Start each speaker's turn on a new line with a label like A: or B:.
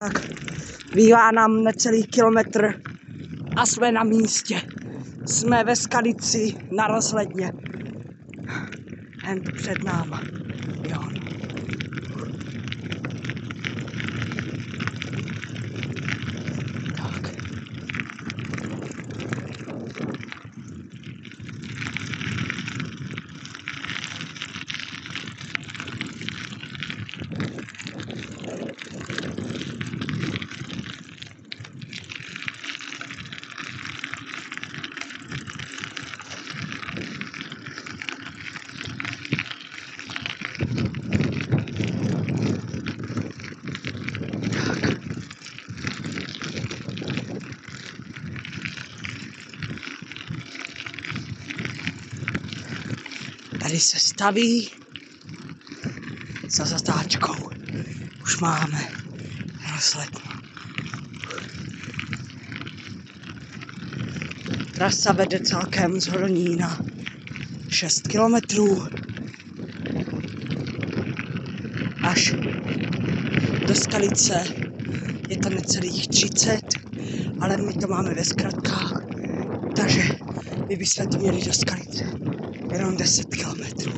A: Tak, bývá nám necelý kilometr a jsme na místě. Jsme ve Skalici na rozhledně. Jen před náma. Jo. Tak. Tady se staví za zatáčkou. Už máme rozhlednu. Trasa vede celkem z Hodonína 6 kilometrů až do Skalice. Je to necelých 30, ale my to máme ve zkratkách, takže my bychom to měli do Skalice jenom 10 kilometrů.